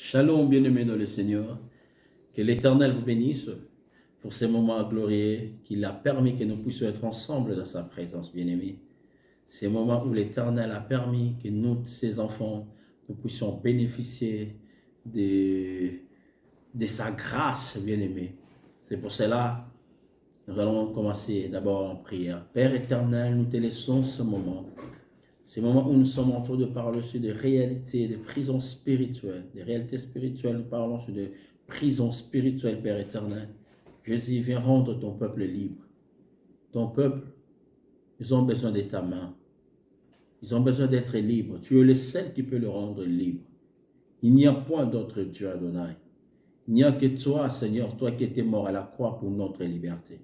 Shalom, bien-aimés dans le Seigneur. Que l'Éternel vous bénisse pour ces moments glorieux qu'il a permis que nous puissions être ensemble dans sa présence, bien-aimés. Ces moments où l'Éternel a permis que nous, ses enfants, nous puissions bénéficier de sa grâce, bien-aimés. C'est pour cela que nous allons commencer d'abord en prière. Père éternel, nous te laissons ce moment. Ces moments où nous sommes en train de parler sur des réalités, des prisons spirituelles, des réalités spirituelles, nous parlons sur des prisons spirituelles, Père éternel. Jésus, viens rendre ton peuple libre. Ton peuple, ils ont besoin de ta main. Ils ont besoin d'être libres. Tu es le seul qui peut le rendre libre. Il n'y a point d'autre Dieu, Adonai. Il n'y a que toi, Seigneur, toi qui étais mort à la croix pour notre liberté.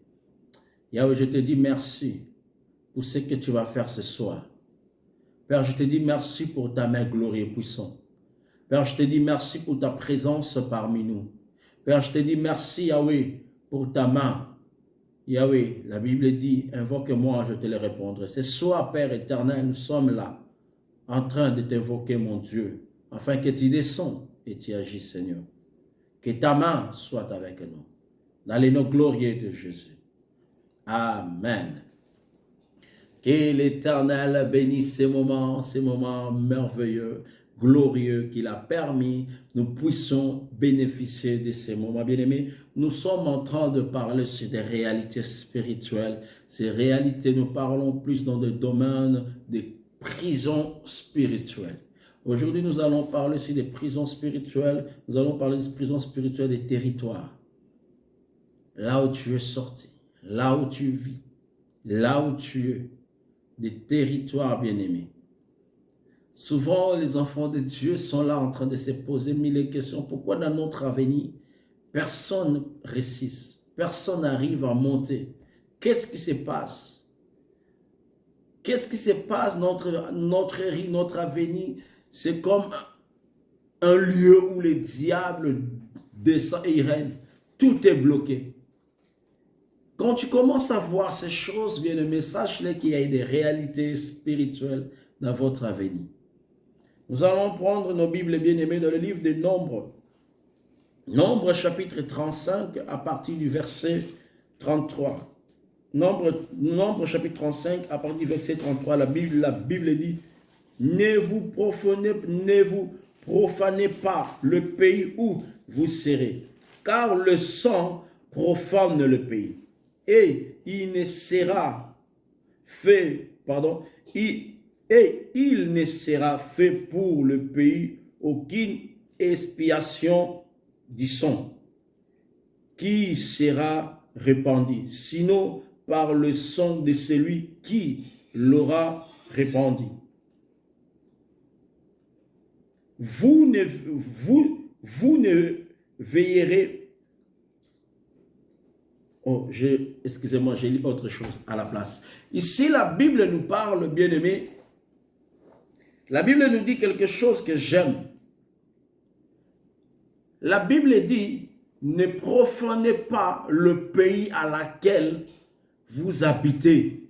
Yahweh, je te dis merci pour ce que tu vas faire ce soir. Père, je te dis merci pour ta main glorieuse et puissante. Père, je te dis merci pour ta présence parmi nous. Père, je te dis merci, Yahweh, pour ta main. Yahweh, la Bible dit, invoque-moi, je te le répondrai. Ce soir, Père éternel, nous sommes là, en train de t'invoquer, mon Dieu, afin que tu descendes et tu agisses, Seigneur. Que ta main soit avec nous, dans les noms glorieux de Jésus. Amen. Que l'Éternel bénisse ces moments merveilleux, glorieux qu'il a permis, nous puissions bénéficier de ces moments. Bien-aimés, nous sommes en train de parler sur des réalités spirituelles. Ces réalités, nous parlons plus dans le domaine des prisons spirituelles. Aujourd'hui, nous allons parler sur des prisons spirituelles. Nous allons parler des prisons spirituelles des territoires. Là où tu es sorti, là où tu vis, là où tu es. Des territoires bien-aimés. Souvent, les enfants de Dieu sont là en train de se poser mille questions. Pourquoi dans notre avenir, personne ne réussit, personne n'arrive à monter? Qu'est-ce qui se passe? Qu'est-ce qui se passe? Notre avenir, c'est comme un lieu où le diable descend et règne. Tout est bloqué. Quand tu commences à voir ces choses, bien-aimés, sache-les qu'il y a des réalités spirituelles dans votre avenir. Nous allons prendre nos Bibles bien-aimées dans le livre des Nombres. Nombres chapitre 35 à partir du verset 33. Nombres chapitre 35 à partir du verset 33, la Bible dit, ne vous profanez pas le pays où vous serez, car le sang profane le pays. Et il ne sera fait pour le pays aucune expiation du sang qui sera répandu, sinon par le sang de celui qui l'aura répandu. Vous ne veillerez. Oh, excusez-moi, j'ai lu autre chose à la place. Ici, la Bible nous parle, bien-aimés. La Bible nous dit quelque chose que j'aime. La Bible dit, ne profanez pas le pays à laquelle vous habitez.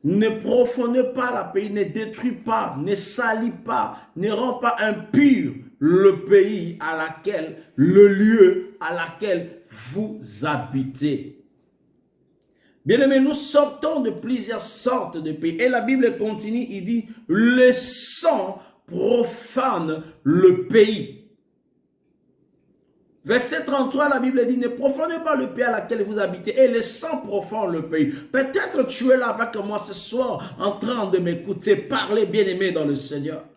Ne profanez pas le pays, ne détruis pas, ne salis pas, ne rends pas impur le pays à laquelle, le lieu à laquelle vous habitez. Bien-aimés, nous sortons de plusieurs sortes de pays. Et la Bible continue, il dit, le sang profane le pays. Verset 33, la Bible dit, ne profanez pas le pays à laquelle vous habitez, et le sang profane le pays. Peut-être tu es là avec moi ce soir, en train de m'écouter, parler bien-aimé dans le Seigneur.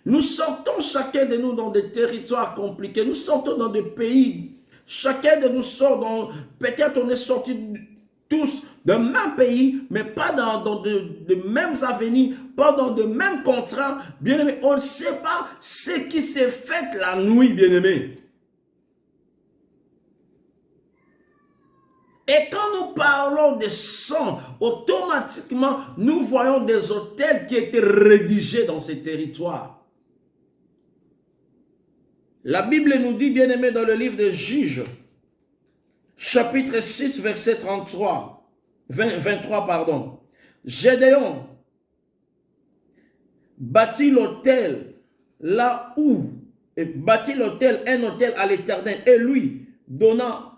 Nous sortons chacun de nous dans des territoires compliqués, nous sortons dans des pays, chacun de nous sort dans, peut-être on est sortis tous d'un même pays, mais pas dans de mêmes avenirs, pas dans de mêmes contrats, bien-aimé, on ne sait pas ce qui s'est fait la nuit, bien-aimé. Et quand nous parlons de sang, automatiquement, nous voyons des hôtels qui étaient rédigés dans ces territoires. La Bible nous dit, bien-aimé, dans le livre des Juges, chapitre 6, verset 23, Gédéon bâtit l'autel là où est bâti l'autel, un autel à l'Éternel, et lui donnant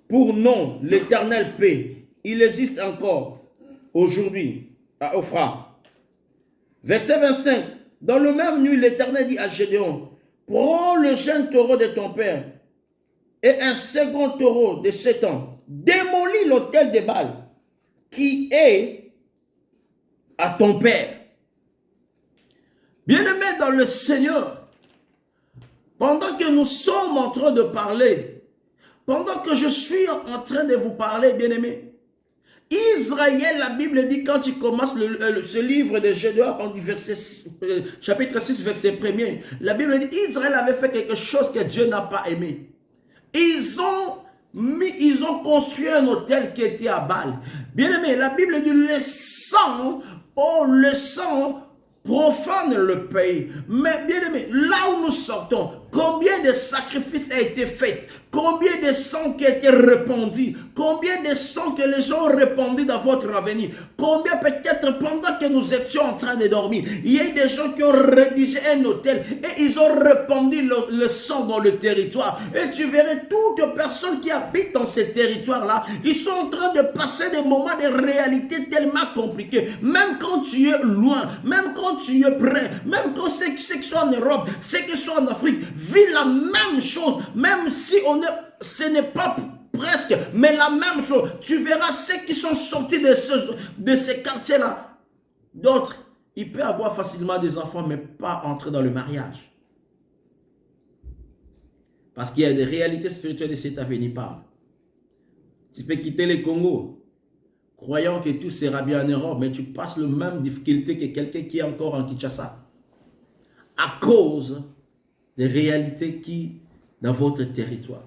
pour nom l'Éternel paix. Il existe encore aujourd'hui à Ophra. Verset 25. Dans le même nuit, l'Éternel dit à Gédéon, prends le jeune taureau de ton père et un second taureau de 7 ans. Démolis l'autel de Baal qui est à ton père. Bien-aimés dans le Seigneur, pendant que nous sommes en train de parler, pendant que je suis en train de vous parler, bien-aimés, Israël, la Bible dit, quand tu commences ce livre de Gédéon, chapitre 6, verset 1er, la Bible dit, Israël avait fait quelque chose que Dieu n'a pas aimé. Ils ont construit un autel qui était à Baal. Bien-aimé, la Bible dit, le sang profane le pays. Mais bien aimé, là où nous sortons, combien de sacrifices a été fait? Combien de sang qui a été répandu? Combien de sang que les gens ont répandu dans votre avenir? Combien peut-être pendant que nous étions en train de dormir, il y a eu des gens qui ont rédigé un hôtel et ils ont répandu le sang dans le territoire. Et tu verrais toutes les personnes qui habitent dans ces territoires-là, ils sont en train de passer des moments de réalité tellement compliqués. Même quand tu es loin, même quand tu es près, même quand c'est que soit en Europe, c'est que soit en Afrique, vit la même chose, même si ce n'est pas presque, mais la même chose. Tu verras ceux qui sont sortis de ces quartiers-là. D'autres, ils peuvent avoir facilement des enfants, mais pas entrer dans le mariage. Parce qu'il y a des réalités spirituelles de cet avenir parle. Tu peux quitter le Congo, croyant que tout sera bien en Europe, mais tu passes la même difficulté que quelqu'un qui est encore en Kinshasa. À cause des réalités qui dans votre territoire.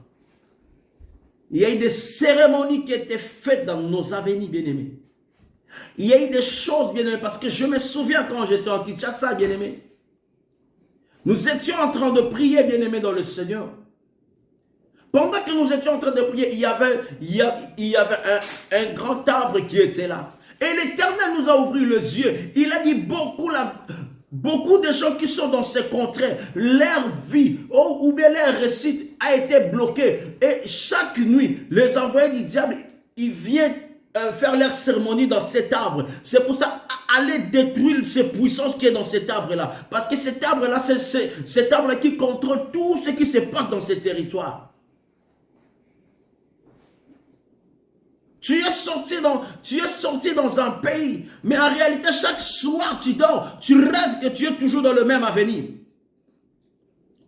Il y a eu des cérémonies qui étaient faites dans nos avenirs, bien-aimés. Il y a eu des choses, bien-aimés, parce que je me souviens quand j'étais en Kinshasa, bien-aimés. Nous étions en train de prier, bien-aimés, dans le Seigneur. Pendant que nous étions en train de prier, il y avait un grand arbre qui était là. Et l'Éternel nous a ouvert les yeux. Il a dit beaucoup de gens qui sont dans ces contrées, leur vie ou bien leur récit a été bloqué. Et chaque nuit, les envoyés du diable, ils viennent faire leur cérémonie dans cet arbre. C'est pour ça, aller détruire ces puissances qui est dans cet arbre-là. Parce que cet arbre-là, c'est cet arbre qui contrôle tout ce qui se passe dans ces territoires. Tu es sorti dans un pays, mais en réalité, chaque soir tu dors, tu rêves que tu es toujours dans le même avenir.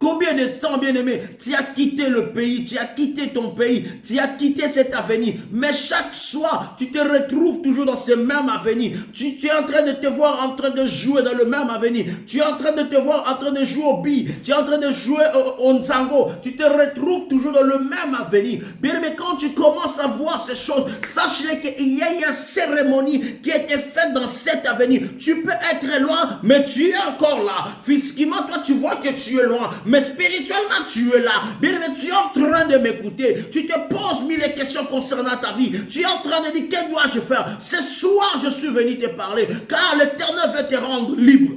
Combien de temps, bien-aimé, tu as quitté le pays, tu as quitté ton pays, tu as quitté cet avenir. Mais chaque soir, tu te retrouves toujours dans ce même avenir. Tu es en train de te voir en train de jouer dans le même avenir. Tu es en train de te voir en train de jouer au billes. Tu es en train de jouer au nzango. Tu te retrouves toujours dans le même avenir. Bien-aimé, quand tu commences à voir ces choses, sache qu'il y a une cérémonie qui a été faite dans cet avenir. Tu peux être loin, mais tu es encore là. Physiquement, toi, tu vois que tu es loin. Mais spirituellement, tu es là. Bien aimé, tu es en train de m'écouter. Tu te poses mille questions concernant ta vie. Tu es en train de dire, que dois-je faire? Ce soir, je suis venu te parler, car l'Éternel veut te rendre libre.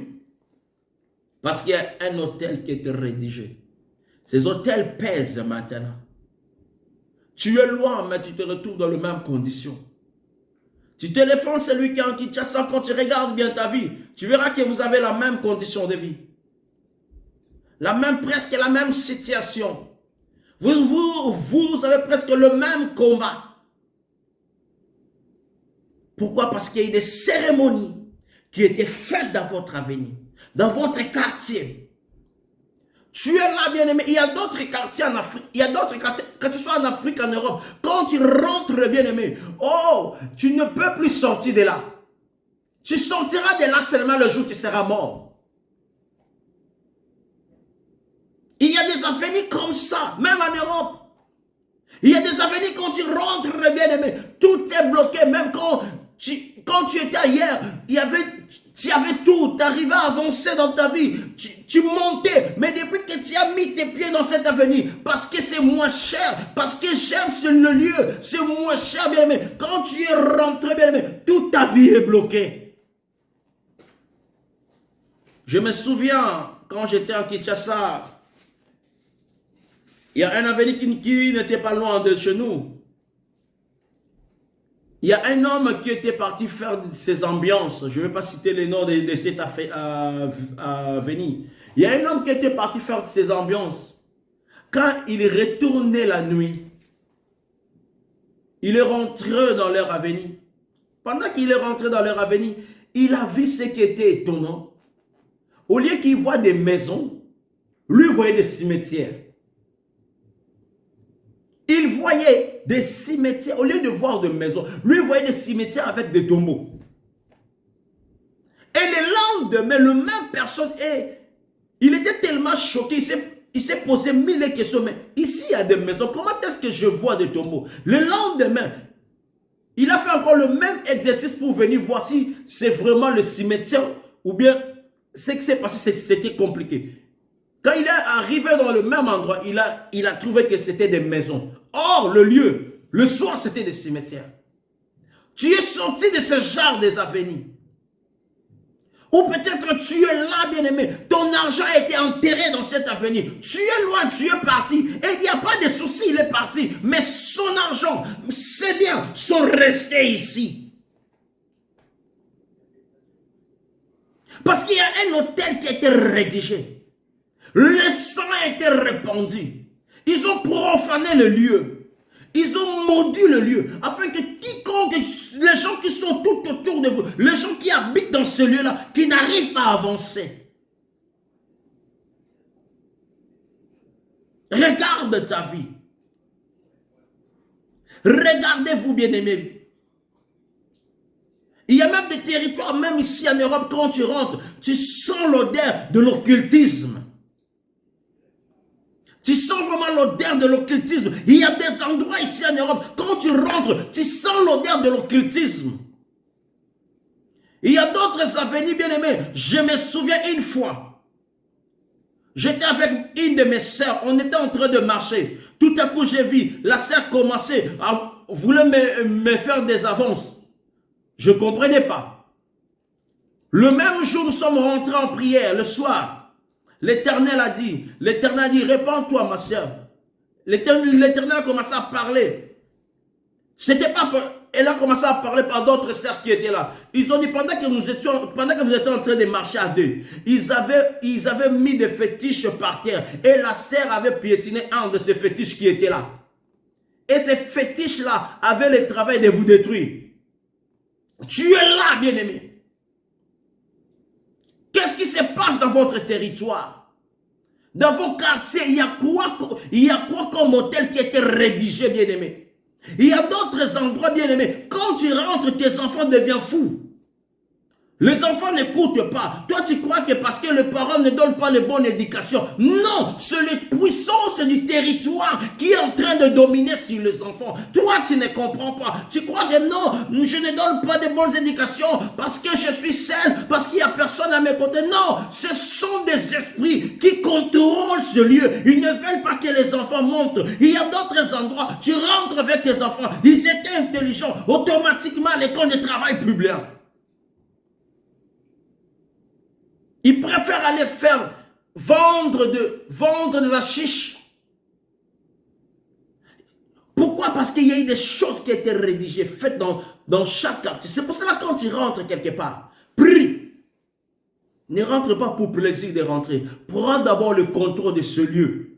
Parce qu'il y a un hôtel qui a été rédigé. Ces hôtels pèsent maintenant. Tu es loin, mais tu te retrouves dans les mêmes conditions. Tu téléphones celui qui est en Kinshasa, quand tu regardes bien ta vie, tu verras que vous avez la même condition de vie. Presque la même situation. Vous avez presque le même combat. Pourquoi? Parce qu'il y a eu des cérémonies qui étaient faites dans votre avenir, dans votre quartier. Tu es là, bien-aimé. Il y a d'autres quartiers en Afrique. Il y a d'autres quartiers, que ce soit en Afrique, en Europe. Quand tu rentres, bien-aimé, oh, tu ne peux plus sortir de là. Tu sortiras de là seulement le jour où tu seras mort. Il y a des avenirs comme ça, même en Europe. Il y a des avenirs quand tu rentres, bien-aimé, tout est bloqué. Même quand tu étais ailleurs, tu avais tout, tu arrivais à avancer dans ta vie, tu montais. Mais depuis que tu as mis tes pieds dans cet avenir, parce que c'est moins cher, parce que j'aime le lieu, c'est moins cher, bien-aimé. Quand tu es rentré, bien-aimé, toute ta vie est bloquée. Je me souviens, quand j'étais en Kinshasa, il y a un avenue qui n'était pas loin de chez nous. Il y a un homme qui était parti faire ses ambiances. Je ne vais pas citer les noms de cette avenue. Il y a un homme qui était parti faire ses ambiances. Quand il retournait la nuit, il est rentré dans leur avenue. Pendant qu'il est rentré dans leur avenue, il a vu ce qui était étonnant. Au lieu qu'il voit des maisons, lui voyait des cimetières. Il voyait des cimetières, au lieu de voir des maisons, lui voyait des cimetières avec des tombeaux. Et le lendemain, le même personne, il était tellement choqué, il s'est posé mille questions, mais ici il y a des maisons, comment est-ce que je vois des tombeaux? Le lendemain, il a fait encore le même exercice pour venir voir si c'est vraiment le cimetière ou bien ce qui s'est passé, c'était compliqué. Quand il est arrivé dans le même endroit, il a trouvé que c'était des maisons. Or, le lieu, le soir, c'était des cimetières. Tu es sorti de ce genre des avenues. Ou peut-être que tu es là, bien-aimé. Ton argent a été enterré dans cette avenue. Tu es loin, tu es parti. Et il n'y a pas de souci, il est parti. Mais son argent, ses biens sont restés ici. Parce qu'il y a un hôtel qui a été rédigé. Le sang a été répandu. Ils ont profané le lieu. Ils ont maudit le lieu. Afin que quiconque, les gens qui sont tout autour de vous, les gens qui habitent dans ce lieu-là, qui n'arrivent pas à avancer. Regarde ta vie. Regardez-vous, bien-aimés. Il y a même des territoires, même ici en Europe, quand tu rentres, tu sens l'odeur de l'occultisme. Tu sens vraiment l'odeur de l'occultisme. Il y a des endroits ici en Europe, quand tu rentres, tu sens l'odeur de l'occultisme. Il y a d'autres avenues, bien-aimés. Je me souviens une fois, j'étais avec une de mes sœurs, on était en train de marcher. Tout à coup, j'ai vu la sœur commencer à vouloir me faire des avances. Je ne comprenais pas. Le même jour, nous sommes rentrés en prière, le soir. L'Éternel a dit, répands-toi, ma soeur. L'Éternel a commencé à parler. C'était pas, elle a commencé à parler par d'autres sœurs qui étaient là. Ils ont dit, pendant que vous étiez en train de marcher à deux, ils avaient mis des fétiches par terre. Et la sœur avait piétiné un de ces fétiches qui était là. Et ces fétiches-là avaient le travail de vous détruire. Tu es là, bien-aimé. Qu'est-ce qui se passe dans votre territoire? Dans vos quartiers, il y a quoi comme hôtel qui a été rédigé, bien-aimé? Il y a d'autres endroits, bien-aimés. Quand tu rentres, tes enfants deviennent fous. Les enfants n'écoutent pas. Toi, tu crois que parce que les parents ne donnent pas les bonnes éducations. Non, c'est la puissance du territoire qui est en train de dominer sur les enfants. Toi, tu ne comprends pas. Tu crois que non, je ne donne pas de bonnes éducations parce que je suis seul, parce qu'il n'y a personne à mes côtés. Non, ce sont des esprits qui contrôlent ce lieu. Ils ne veulent pas que les enfants montent. Il y a d'autres endroits, tu rentres avec tes enfants, ils étaient intelligents. Automatiquement, l'école ne travaille plus bien. Ils préfèrent aller faire vendre des hachiches. Pourquoi? Parce qu'il y a eu des choses qui ont été rédigées, faites dans chaque quartier. C'est pour cela que quand tu rentres quelque part, prie. Ne rentre pas pour plaisir de rentrer. Prends d'abord le contrôle de ce lieu.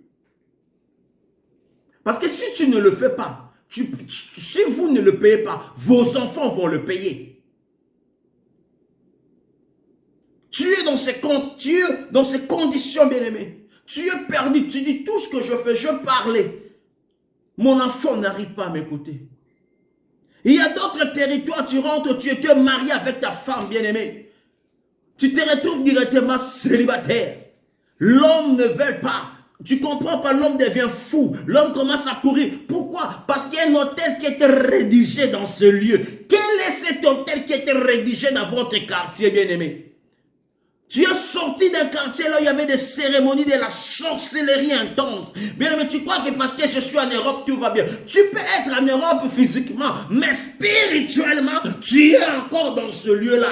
Parce que si tu ne le fais pas, si vous ne le payez pas, vos enfants vont le payer. Tu es dans ces conditions, bien-aimé. Tu es perdu. Tu dis tout ce que je fais, je parlais. Mon enfant n'arrive pas à m'écouter. Il y a d'autres territoires, tu rentres, tu étais marié avec ta femme, bien-aimé. Tu te retrouves directement célibataire. L'homme ne veut pas. Tu comprends pas, l'homme devient fou. L'homme commence à courir. Pourquoi? Parce qu'il y a un hôtel qui a été rédigé dans ce lieu. Quel est cet hôtel qui a été rédigé dans votre quartier, bien-aimé? Tu es sorti d'un quartier là où il y avait des cérémonies de la sorcellerie intense. Bien, mais tu crois que parce que je suis en Europe, tout va bien. Tu peux être en Europe physiquement, mais spirituellement, tu es encore dans ce lieu-là.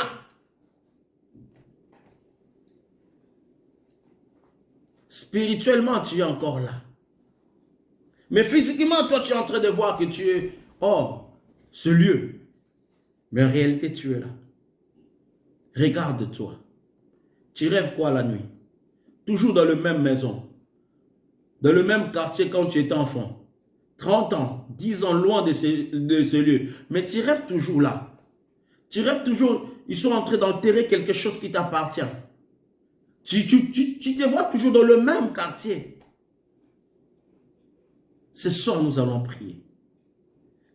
Spirituellement, tu es encore là. Mais physiquement, toi, tu es en train de voir que tu es hors ce lieu. Mais en réalité, tu es là. Regarde-toi. Tu rêves quoi la nuit? Toujours dans la même maison. Dans le même quartier quand tu étais enfant. 30 ans, 10 ans loin de ce lieu. Mais tu rêves toujours là. Tu rêves toujours, ils sont en train d'enterrer quelque chose qui t'appartient. Tu te vois toujours dans le même quartier. Ce soir, nous allons prier.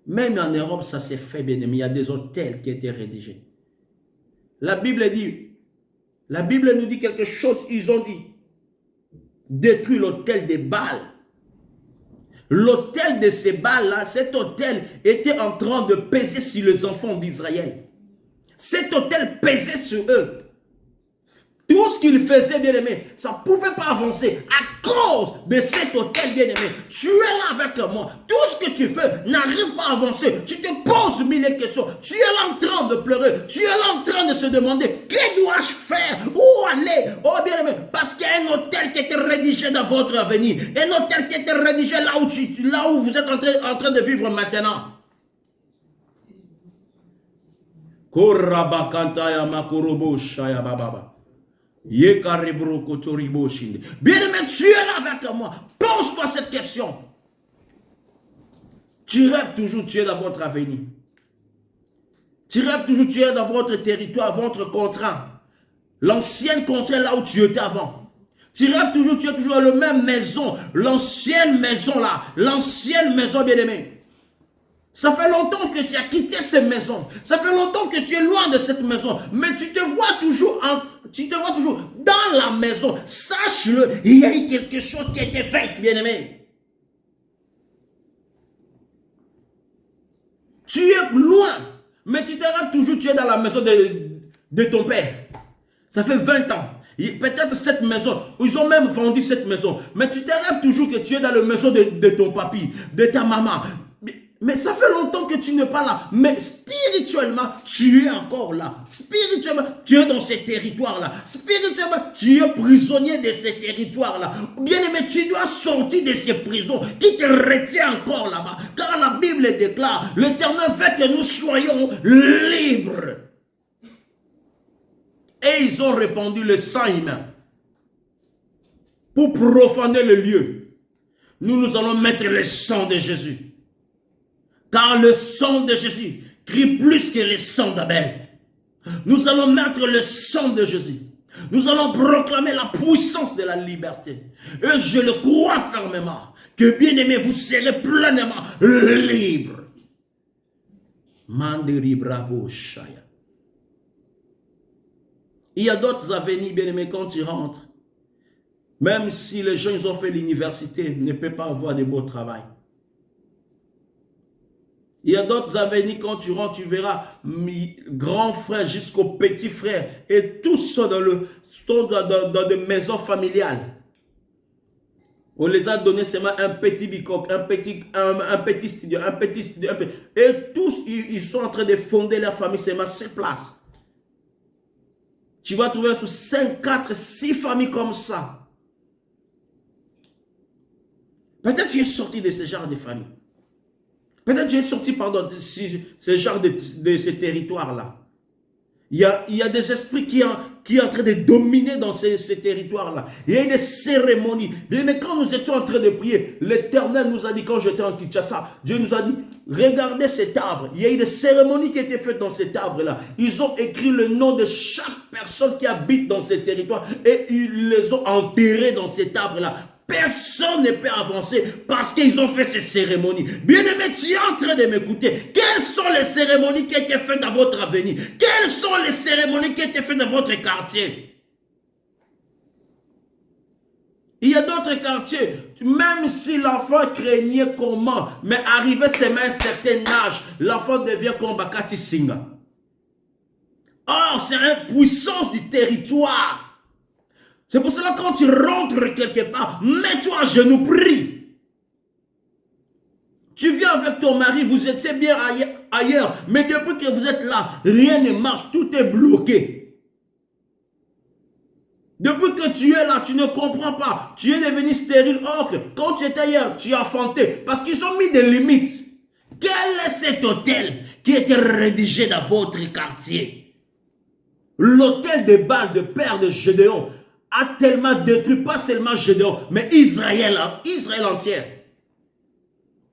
Même en Europe, ça s'est fait, bien aimé. Il y a des hôtels qui ont été rédigés. La Bible nous dit quelque chose. Ils ont dit, détruire l'hôtel des Baals. L'hôtel de ces Baals-là, cet hôtel était en train de peser sur les enfants d'Israël. Cet hôtel pesait sur eux. Tout ce qu'ils faisaient, bien aimé, ça ne pouvait pas avancer à cause de cet hôtel, bien aimé. Tu es là avec moi. Tout ce que tu fais n'arrive pas à avancer. Tu te poses mille questions. Tu es là en train de pleurer. Tu es là en train de se demander, que dois-je faire? Où aller? Oh, bien aimé, parce qu'il y a un hôtel qui était rédigé dans votre avenir. Un hôtel qui était rédigé là où vous êtes en train de vivre maintenant. Korabakantaya makorobo shaya bababa. Bien aimé, tu es là avec moi. Pose-toi cette question. Tu rêves toujours, tu es dans votre avenir. Tu rêves toujours, tu es dans votre territoire, votre contrat. L'ancienne contrat là où tu étais avant. Tu rêves toujours, tu es toujours dans la même maison. L'ancienne maison là. L'ancienne maison, bien aimé. Ça fait longtemps que tu as quitté cette maison. Ça fait longtemps que tu es loin de cette maison. Mais tu te vois toujours dans la maison. Sache-le, il y a eu quelque chose qui a été fait, bien-aimé. Tu es loin, mais tu te rêves toujours, tu es dans la maison de ton père. Ça fait 20 ans. Peut-être cette maison, ils ont même vendu cette maison. Mais tu te rêves toujours que tu es dans la maison de ton papy, de ta maman. Mais ça fait longtemps que tu n'es pas là. Mais spirituellement, tu es encore là. Spirituellement, tu es dans ces territoires-là. Spirituellement, tu es prisonnier de ces territoires-là. Bien-aimé, tu dois sortir de ces prisons qui te retiennent encore là-bas. Car la Bible déclare, l'Éternel fait que nous soyons libres. Et ils ont répandu le sang humain pour profaner le lieu. Nous allons mettre le sang de Jésus. Car le sang de Jésus crie plus que le sang d'Abel. Nous allons mettre le sang de Jésus. Nous allons proclamer la puissance de la liberté. Et je le crois fermement que, bien-aimés, vous serez pleinement libres. Mandiri bravo shaya. Il y a d'autres avenirs, bien-aimés, quand tu rentres. Même si les gens ils ont fait l'université, ne peuvent pas avoir de beau travail. Il y a d'autres avenirs, quand tu rentres, tu verras grand frère jusqu'au petit frère. Et tous sont dans des maisons familiales. On les a donné seulement un petit bicoque, un petit studio, Et tous, ils sont en train de fonder leur famille seulement sur place. Tu vas trouver 5, 4, 6 familles comme ça. Peut-être tu es sorti de ce genre de famille. Peut-être tu es sorti de ce genre de ces territoires-là. Il y a des esprits qui sont en train de dominer dans ces territoires-là. Il y a des cérémonies. Mais quand nous étions en train de prier, l'Éternel nous a dit, quand j'étais en Kinshasa, Dieu nous a dit, regardez cet arbre. Il y a eu des cérémonies qui étaient faites dans cet arbre-là. Ils ont écrit le nom de chaque personne qui habite dans ces territoires et ils les ont enterrés dans cet arbre-là. Personne ne peut avancer parce qu'ils ont fait ces cérémonies. Bien-aimé, tu es en train de m'écouter. Quelles sont les cérémonies qui ont été faites dans votre avenir? Quelles sont les cérémonies qui ont été faites dans votre quartier? Il y a d'autres quartiers, même si l'enfant craignait comment, mais arrivé seulement à un certain âge, l'enfant devient comme Bakati Singa. Or, c'est une puissance du territoire. C'est pour cela que quand tu rentres quelque part, mets-toi à genoux, prie. Tu viens avec ton mari, vous étiez bien ailleurs, mais depuis que vous êtes là, rien ne marche, tout est bloqué. Depuis que tu es là, tu ne comprends pas. Tu es devenu stérile. Or, quand tu étais ailleurs, tu as enfanté. Parce qu'ils ont mis des limites. Quel est cet hôtel qui était rédigé dans votre quartier? L'hôtel de Baal, de père de Gédéon, a tellement détruit, pas seulement Gédéon, mais Israël entière.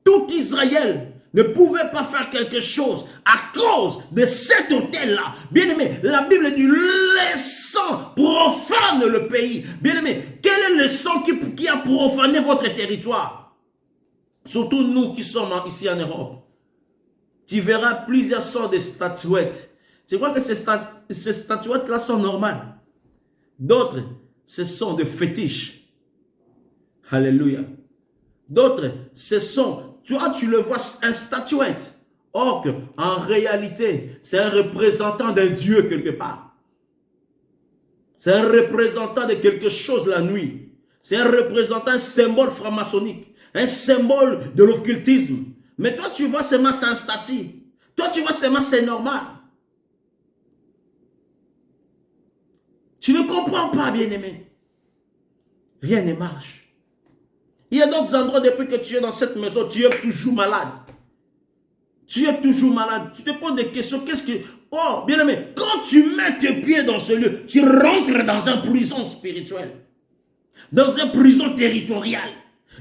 Tout Israël ne pouvait pas faire quelque chose à cause de cet hôtel-là. Bien aimé, la Bible dit, le sang profane le pays. Bien aimé, quel est le sang qui a profané votre territoire? Surtout nous qui sommes ici en Europe. Tu verras plusieurs sortes de statuettes. Tu crois que ces statuettes-là sont normales. D'autres, ce sont des fétiches. Alléluia. D'autres, ce sont, tu le vois, un statuette. Or en réalité, c'est un représentant d'un Dieu quelque part. C'est un représentant de quelque chose la nuit. C'est un représentant, un symbole franc-maçonnique. Un symbole de l'occultisme. Mais toi, tu vois seulement c'est un statut. Toi, tu vois seulement c'est normal. Tu ne comprends pas, bien-aimé. Rien ne marche. Il y a d'autres endroits, depuis que tu es dans cette maison, tu es toujours malade. Tu es toujours malade. Tu te poses des questions. Qu'est-ce que... Oh, bien-aimé, quand tu mets tes pieds dans ce lieu, tu rentres dans une prison spirituelle. Dans une prison territoriale.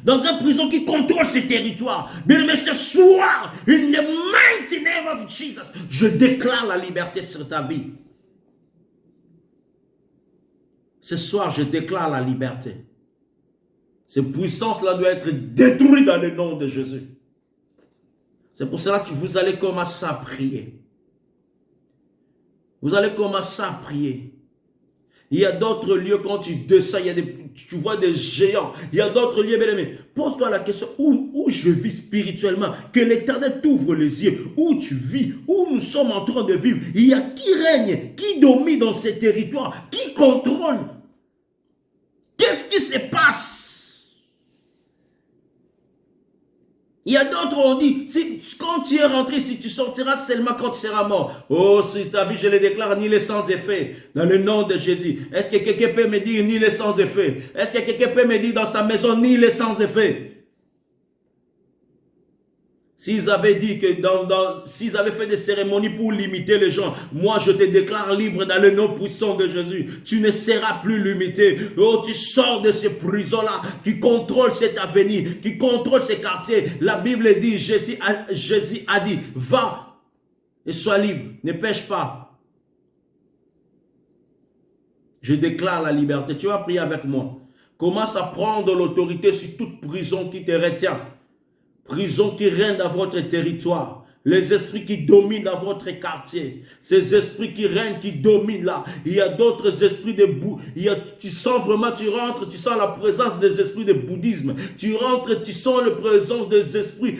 Dans une prison qui contrôle ces territoires. Bien-aimé, ce soir, in the mighty name of Jesus, je déclare la liberté sur ta vie. Ce soir, je déclare la liberté. Ces puissances-là doivent être détruites dans le nom de Jésus. C'est pour cela que vous allez commencer à prier. Vous allez commencer à prier. Il y a d'autres lieux, quand tu descends, tu vois des géants. Il y a d'autres lieux, bien aimé. Pose-toi la question, où je vis spirituellement? Que l'Éternel t'ouvre les yeux. Où tu vis? Où nous sommes en train de vivre? Il y a qui règne? Qui domine dans ces territoires? Qui contrôle? Qu'est-ce qui se passe? Il y a d'autres, on dit, quand tu es rentré, si tu sortiras seulement quand tu seras mort. Oh, si ta vie, je le déclare, ni les sans effet, dans le nom de Jésus. Est-ce que quelqu'un peut me dire, ni les sans effet? Est-ce que quelqu'un peut me dire dans sa maison, ni les sans effet? S'ils avaient dit que s'ils avaient fait des cérémonies pour limiter les gens, moi je te déclare libre dans le nom puissant de Jésus. Tu ne seras plus limité. Oh, tu sors de ces prisons-là qui contrôlent cet avenir, qui contrôlent ces quartiers. La Bible dit, Jésus a dit, va et sois libre, ne pêche pas. Je déclare la liberté. Tu vas prier avec moi. Commence à prendre l'autorité sur toute prison qui te retient. Prison qui règne dans votre territoire. Les esprits qui dominent dans votre quartier. Ces esprits qui règnent, qui dominent là. Il y a d'autres esprits de tu sens vraiment, tu rentres, tu sens la présence des esprits de bouddhisme. Tu rentres, tu sens la présence des esprits,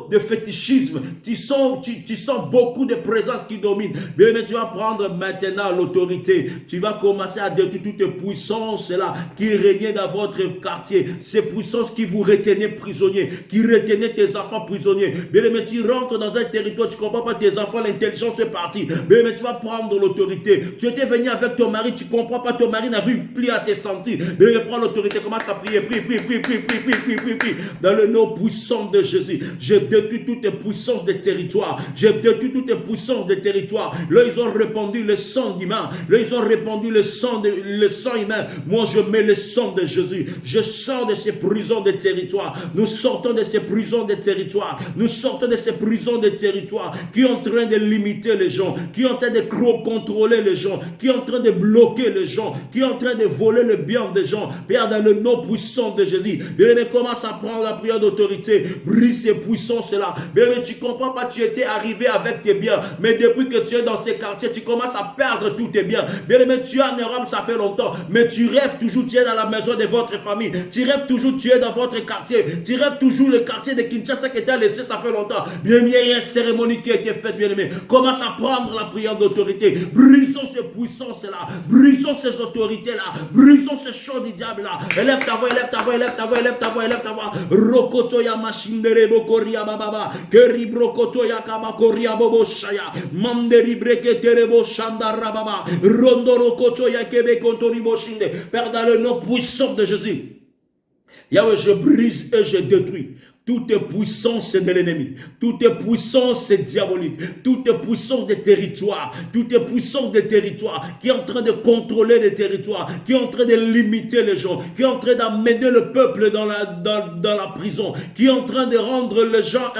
de fétichisme. Tu sens beaucoup de présences qui dominent. Bien, mais tu vas prendre maintenant l'autorité. Tu vas commencer à détruire toutes les puissances là qui régnaient dans votre quartier. Ces puissances qui vous retenaient prisonniers, qui retenaient tes enfants prisonniers. Bien, mais tu rentres dans un territoire, tu ne comprends pas tes enfants, l'intelligence est partie. Mais tu vas prendre l'autorité. Tu étais venu avec ton mari, tu ne comprends pas, ton mari n'arrive plus à te sentir. Mais prends l'autorité, commence à prier, prie. Dans le nom puissant de Jésus, je détruis toutes les puissances des territoires. Je détruis toutes les puissances des territoires. Là, ils ont répandu le sang humain. Là, ils ont répandu le sang humain. Moi, je mets le sang de Jésus. Je sors de ces prisons des territoires. Nous sortons de ces prisons des territoires. Nous sortons de ces prisons des territoires qui sont en train de limiter les gens, qui sont en train de contrôler les gens, qui sont en train de bloquer les gens, qui sont en train de voler le bien des gens. Père, dans le nom puissant de Jésus, bien, commence à prendre la prière d'autorité, brise ces puissances-là. Bien, tu ne comprends pas, tu étais arrivé avec tes biens, mais depuis que tu es dans ces quartiers, tu commences à perdre tous tes biens. Bien, tu es en Europe, ça fait longtemps, mais tu rêves toujours, tu es dans la maison de votre famille, tu rêves toujours, tu es dans votre quartier, tu rêves toujours le quartier de Kinshasa qui t'a laissé, ça fait longtemps. Bien, cérémonie qui a été faite, bien-aimé. Commence à prendre la prière d'autorité. Brisons ces puissances-là. Brisons ces autorités-là. Brisons ces choses du diable-là. Élève ta voix, élève ta voix, élève ta voix, élève ta voix, élève ta voix. Rokotoya machindere bokoria bababa. Keri brokotoya kamakoria bobo shaya. Manderi breketere bo shanda rababa. Rondoro kotoya kebe kontori bo shinde. Père, dans le nom puissant de Jésus. Yahweh, je brise et je détruis toute puissance de l'ennemi, toute puissance diabolique, toute puissance des territoires, toute puissance des territoires qui est en train de contrôler les territoires, qui est en train de limiter les gens, qui est en train d'amener le peuple dans la prison, qui est en train de rendre les gens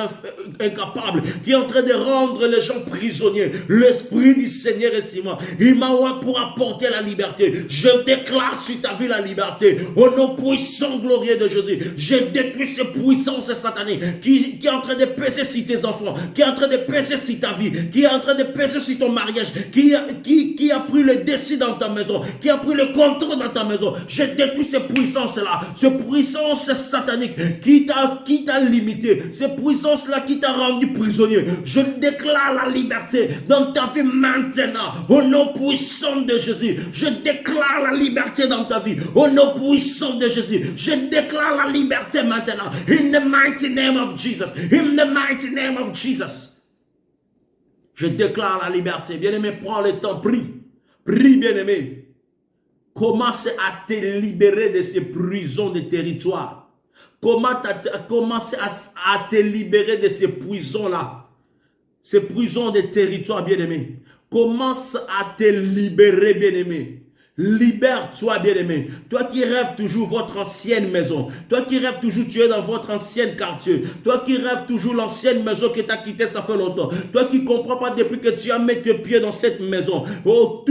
incapables, qui est en train de rendre les gens prisonniers. L'Esprit du Seigneur est sur moi. Il m'a ouvert pour apporter la liberté. Je déclare sur ta vie la liberté. Au nom puissant, glorieux de Jésus, je détruis ces puissances satanique qui est en train de peser sur tes enfants, qui est en train de peser sur ta vie, qui est en train de peser sur ton mariage, qui a pris le dessus dans ta maison, qui a pris le contrôle dans ta maison. Je détruis ces puissances-là, ces puissances sataniques qui t'a limité, ces puissances-là qui t'a rendu prisonnier. Je déclare la liberté dans ta vie maintenant, au nom puissant de Jésus. Je déclare la liberté dans ta vie, au nom puissant de Jésus. Je déclare la liberté maintenant. In the mighty name of Jesus. In the mighty name of Jesus. Je déclare la liberté. Bien-aimé, prends le temps, prie. Prie, bien-aimé. Commence à te libérer de ces prisons de territoire. Commence à te libérer de ces prisons-là. Ces prisons de territoire, bien-aimé. Commence à te libérer, bien-aimé. Libère-toi, bien-aimé. Toi qui rêves toujours votre ancienne maison. Toi qui rêves toujours, tu es dans votre ancienne quartier. Toi qui rêves toujours l'ancienne maison qui t'a quitté, ça fait longtemps. Toi qui ne comprends pas depuis que tu as mis tes pieds dans cette maison. Oh,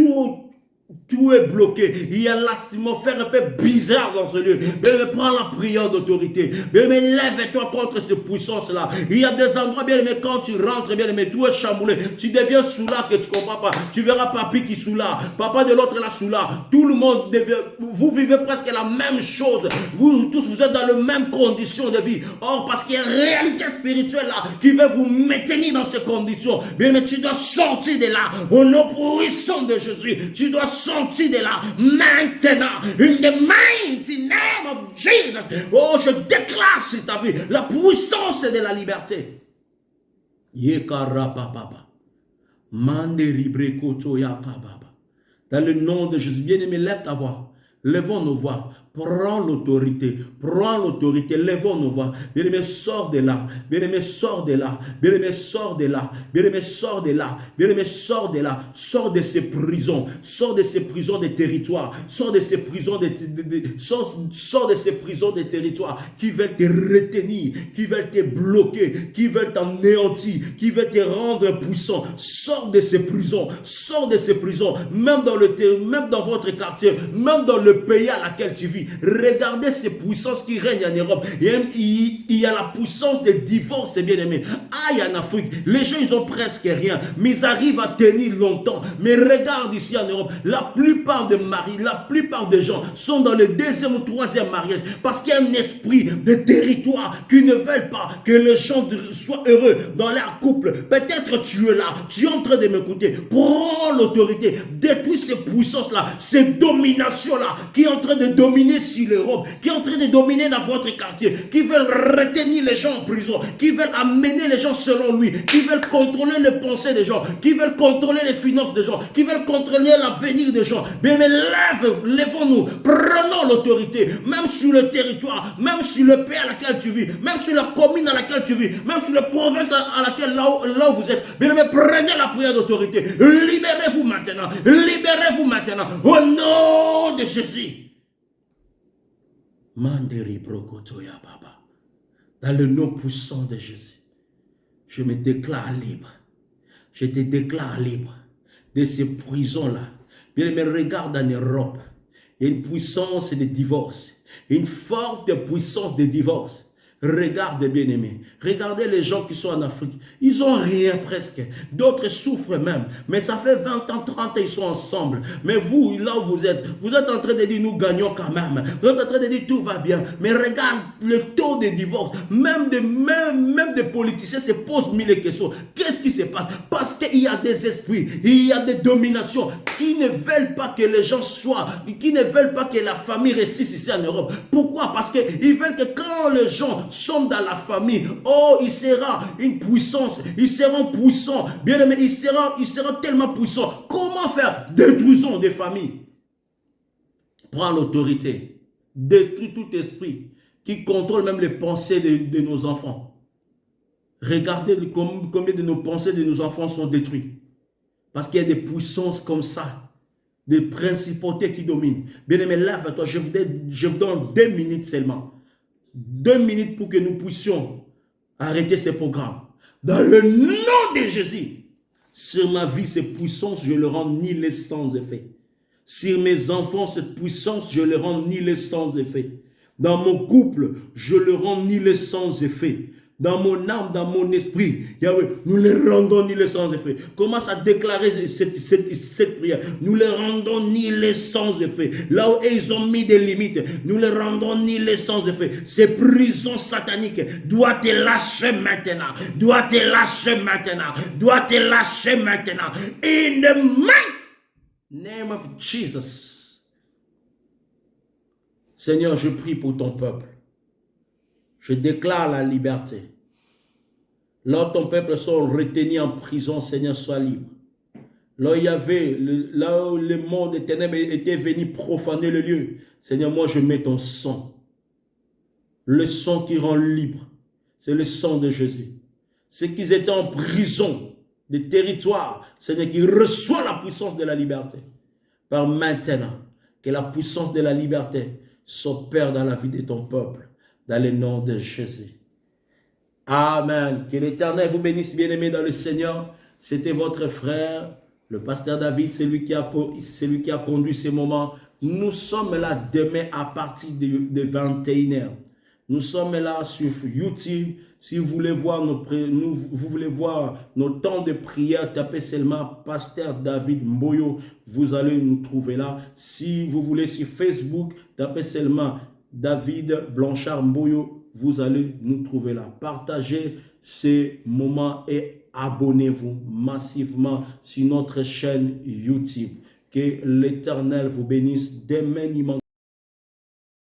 tout est bloqué. Il y a l'atmosphère un peu bizarre dans ce lieu. Mais prends la prière d'autorité. Mais lève-toi contre ces puissances-là. Il y a des endroits, bien aimé, quand tu rentres, bien aimé, tout est chamboulé. Tu deviens soulard que tu ne comprends pas. Tu verras papi qui soulard. Papa de l'autre là soulard. Tout le monde devient. Vous vivez presque la même chose. Vous tous, vous êtes dans les mêmes conditions de vie. Or, parce qu'il y a une réalité spirituelle là qui veut vous maintenir dans ces conditions. Bien aimé, tu dois sortir de là. Au nom puissant de Jésus. Tu dois sortir de là maintenant, in the mighty name of Jesus. Oh, je déclare sur ta vie la puissance de la liberté. Dans le nom de Jésus, bien-aimé, lève ta voix. Lèvons nos voix. Prends l'autorité. Prends l'autorité. Lèvons nos voix. Bien-aimé, sors de là. Bien-aimé, sors de là. Bien-aimé, sors de là. Bien-aimé, sors de là. Bien-aimé, sors de là. Sors de ces prisons. Sors de ces prisons des territoires. Sors de ces prisons sors de ces prisons des territoires qui veulent te retenir, qui veulent te bloquer, qui veulent t'anéantir, qui veulent te rendre impuissant. Sors de ces prisons. Sors de ces prisons. Même dans votre quartier, même dans le pays à laquelle tu vis. Regardez ces puissances qui règnent en Europe. Il y a la puissance des divorces, bien aimé. Aïe, en Afrique, les gens, ils ont presque rien, mais ils arrivent à tenir longtemps. Mais regarde ici en Europe, la plupart des maris, la plupart des gens sont dans le deuxième ou troisième mariage parce qu'il y a un esprit de territoire qui ne veulent pas que les gens soient heureux dans leur couple. Peut-être tu es là, tu es en train de m'écouter. Prends l'autorité, détruis ces puissances-là, ces dominations-là qui est en train de dominer sur l'Europe, qui est en train de dominer dans votre quartier, qui veulent retenir les gens en prison, qui veulent amener les gens selon lui, qui veulent contrôler les pensées des gens, qui veulent contrôler les finances des gens, qui veulent contrôler l'avenir des gens. Mais lèvons-nous, prenons l'autorité, même sur le territoire, même sur le pays à laquelle tu vis, même sur la commune à laquelle tu vis, même sur la province à laquelle là où vous êtes. Mais prenez la prière d'autorité. Libérez-vous maintenant. Libérez-vous maintenant. Au nom de Jésus. Manderi brokotoya baba. Dans le nom puissant de Jésus, je me déclare libre. Je te déclare libre de ces prisons-là. Bien, mais regarde en Europe, il y a une puissance de divorce, une forte puissance de divorce. Regardez, bien-aimés. Regardez les gens qui sont en Afrique. Ils n'ont rien presque. D'autres souffrent même. Mais ça fait 20 ans, 30 ans, ils sont ensemble. Mais vous, là où vous êtes en train de dire nous gagnons quand même. Vous êtes en train de dire tout va bien. Mais regarde le taux de divorce. Même des politiciens se posent mille questions. Qu'est-ce qui se passe? Parce qu'il y a des esprits, il y a des dominations qui ne veulent pas que les gens soient, qui ne veulent pas que la famille réussisse ici en Europe. Pourquoi? Parce qu'ils veulent que quand les gens sont dans la famille, oh, il sera une puissance, ils seront puissants. Bien aimé, ils seront tellement puissants. Comment faire? Détruisons des familles. Prends l'autorité. Détruis tout esprit qui contrôle même les pensées de nos enfants. Regardez combien de nos pensées de nos enfants sont détruites. Parce qu'il y a des puissances comme ça, des principautés qui dominent. Bien aimé, lève-toi, je vous donne 2 minutes seulement. 2 minutes pour que nous puissions arrêter ces programmes. Dans le nom de Jésus, sur ma vie, cette puissance, je le rends nul sans effet. Sur mes enfants, cette puissance, je le rends nul sans effet. Dans mon couple, je le rends nul sans effet. Dans mon âme, dans mon esprit, Yahweh, nous les rendons ni les sans effet. Commence à déclarer cette prière. Nous les rendons ni les sans effet. Là où ils ont mis des limites, nous les rendons ni les sans effet. Ces prisons sataniques doivent te lâcher maintenant. Doivent te lâcher maintenant. Doivent te lâcher maintenant. In the mighty name of Jesus. Seigneur, je prie pour ton peuple. Je déclare la liberté. Là où ton peuple sont retenus en prison, Seigneur, sois libre. Là où le monde des ténèbres était venu profaner le lieu, Seigneur, moi je mets ton sang. Le sang qui rend libre, c'est le sang de Jésus. Ceux qui étaient en prison, des territoires, Seigneur, qui reçoivent la puissance de la liberté. Par maintenant, que la puissance de la liberté s'opère dans la vie de ton peuple. Dans le nom de Jésus. Amen. Que l'Éternel vous bénisse, bien-aimés dans le Seigneur. C'était votre frère, le pasteur David, c'est lui qui a conduit ces moments. Nous sommes là demain à partir de 21h. Nous sommes là sur YouTube. Si vous voulez voir nos temps de prière, tapez seulement Pasteur David Mboyo. Vous allez nous trouver là. Si vous voulez sur Facebook, tapez seulement David Blanchard Mboyo. Vous allez nous trouver là. Partagez ces moments et abonnez-vous massivement sur notre chaîne YouTube. Que l'Éternel vous bénisse. Demain, il manque